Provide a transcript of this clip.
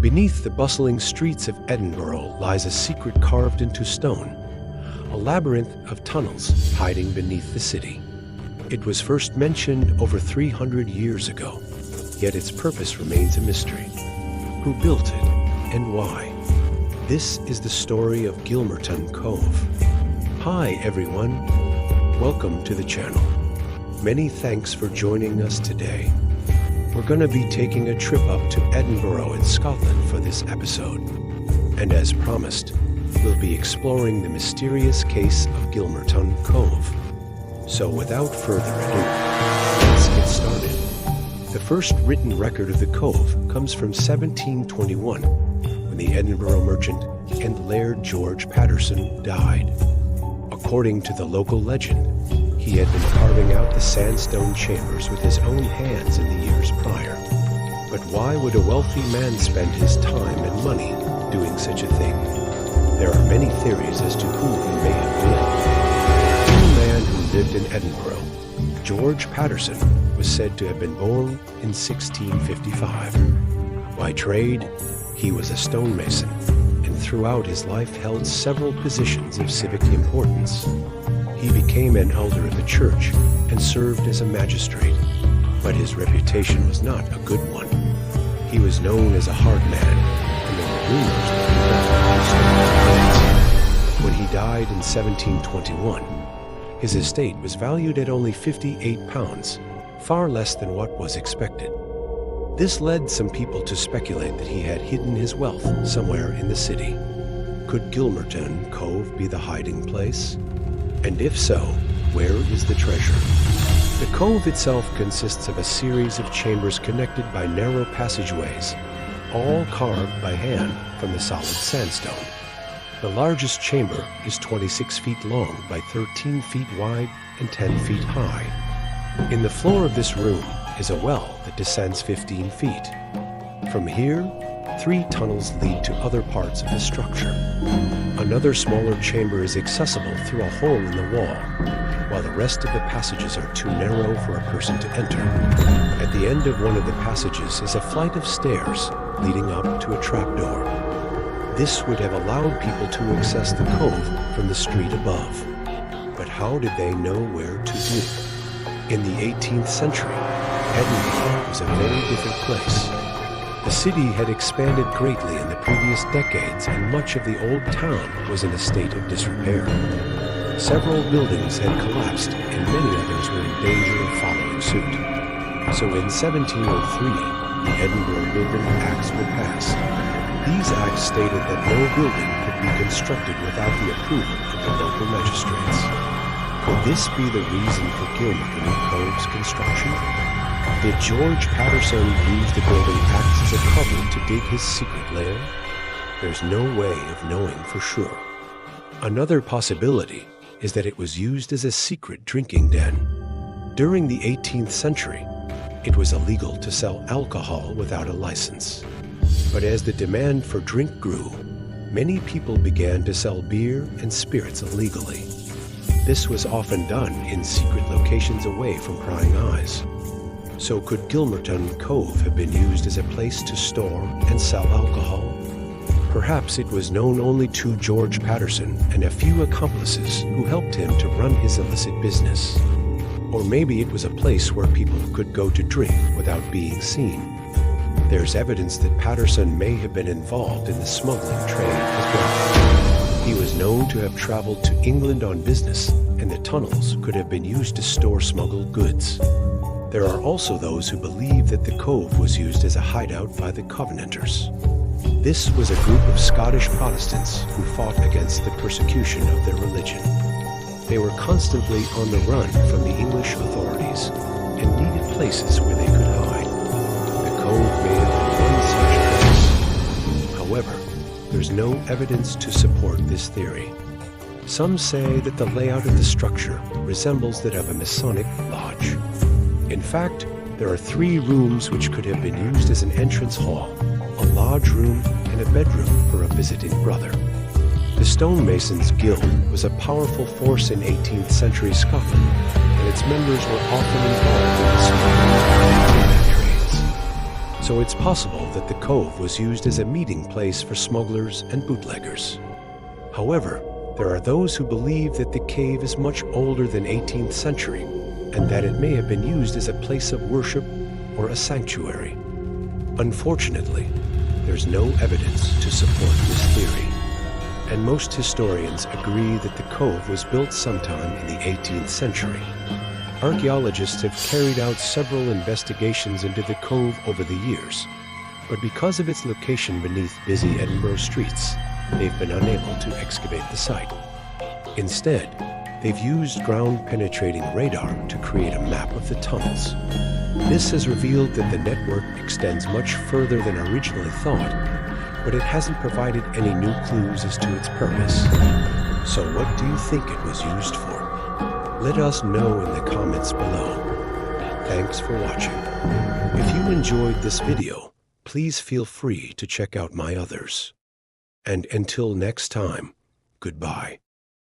Beneath the bustling streets of Edinburgh lies a secret carved into stone, a labyrinth of tunnels hiding beneath the city. It was first mentioned over 300 years ago, yet its purpose remains a mystery. Who built it and why? This is the story of Gilmerton Cove. Hi everyone, welcome to the channel. Many thanks for joining us today. We're going to be taking a trip up to Edinburgh in Scotland for this episode. And as promised, we'll be exploring the mysterious case of Gilmerton Cove. So without further ado, let's get started. The first written record of the cove comes from 1721, when the Edinburgh merchant and Laird George Patterson died. According to the local legend, he had been carving out the sandstone chambers with his own hands in the years prior. But why would a wealthy man spend his time and money doing such a thing? There are many theories as to who he may have been. One man who lived in Edinburgh, George Patterson, was said to have been born in 1655. By trade, he was a stonemason, and throughout his life held several positions of civic importance. He became an elder of the church and served as a magistrate, but his reputation was not a good one. He was known as a hard man, and there were rumors that he when he died in 1721, his estate was valued at only £58, far less than what was expected. This led some people to speculate that he had hidden his wealth somewhere in the city. Could Gilmerton Cove be the hiding place? And if so, where is the treasure? The cove itself consists of a series of chambers connected by narrow passageways, all carved by hand from the solid sandstone. The largest chamber is 26 feet long by 13 feet wide and 10 feet high. In the floor of this room is a well that descends 15 feet. From here, 3 tunnels lead to other parts of the structure. Another smaller chamber is accessible through a hole in the wall, while the rest of the passages are too narrow for a person to enter. At the end of one of the passages is a flight of stairs leading up to a trapdoor. This would have allowed people to access the cove from the street above. But how did they know where to be? In the 18th century, Edinburgh was a very different place. The city had expanded greatly in the previous decades, and much of the old town was in a state of disrepair. Several buildings had collapsed, and many others were in danger of following suit. So in 1703, the Edinburgh Building Acts were passed. These acts stated that no building could be constructed without the approval of the local magistrates. Could this be the reason for Gilmerton Cove's construction? Did George Patterson use the Building Acts as a cover to dig his secret lair? There's no way of knowing for sure. Another possibility is that it was used as a secret drinking den. During the 18th century, it was illegal to sell alcohol without a license. But as the demand for drink grew, many people began to sell beer and spirits illegally. This was often done in secret locations away from prying eyes. So could Gilmerton Cove have been used as a place to store and sell alcohol? Perhaps it was known only to George Patterson and a few accomplices who helped him to run his illicit business. Or maybe it was a place where people could go to drink without being seen. There's evidence that Patterson may have been involved in the smuggling trade as well. He was known to have traveled to England on business, and the tunnels could have been used to store smuggled goods. There are also those who believe that the cove was used as a hideout by the Covenanters. This was a group of Scottish Protestants who fought against the persecution of their religion. They were constantly on the run from the English authorities and needed places where they could hide. The cove may have been one such place. However, there's no evidence to support this theory. Some say that the layout of the structure resembles that of a Masonic lodge. In fact, there are 3 rooms which could have been used as an entrance hall, a lodge room, and a bedroom for a visiting brother. The stonemasons' guild was a powerful force in 18th century Scotland, and its members were often involved in the smuggling and trades. so it's possible that the cove was used as a meeting place for smugglers and bootleggers. However, there are those who believe that the cave is much older than 18th century and that it may have been used as a place of worship or a sanctuary. Unfortunately, there's no evidence to support this theory, and most historians agree that the cove was built sometime in the 18th century. Archaeologists have carried out several investigations into the cove over the years, but because of its location beneath busy Edinburgh streets, they've been unable to excavate the site. Instead, they've used ground-penetrating radar to create a map of the tunnels. This has revealed that the network extends much further than originally thought, but it hasn't provided any new clues as to its purpose. So what do you think it was used for? Let us know in the comments below. Thanks for watching. If you enjoyed this video, please feel free to check out my others. And until next time, goodbye.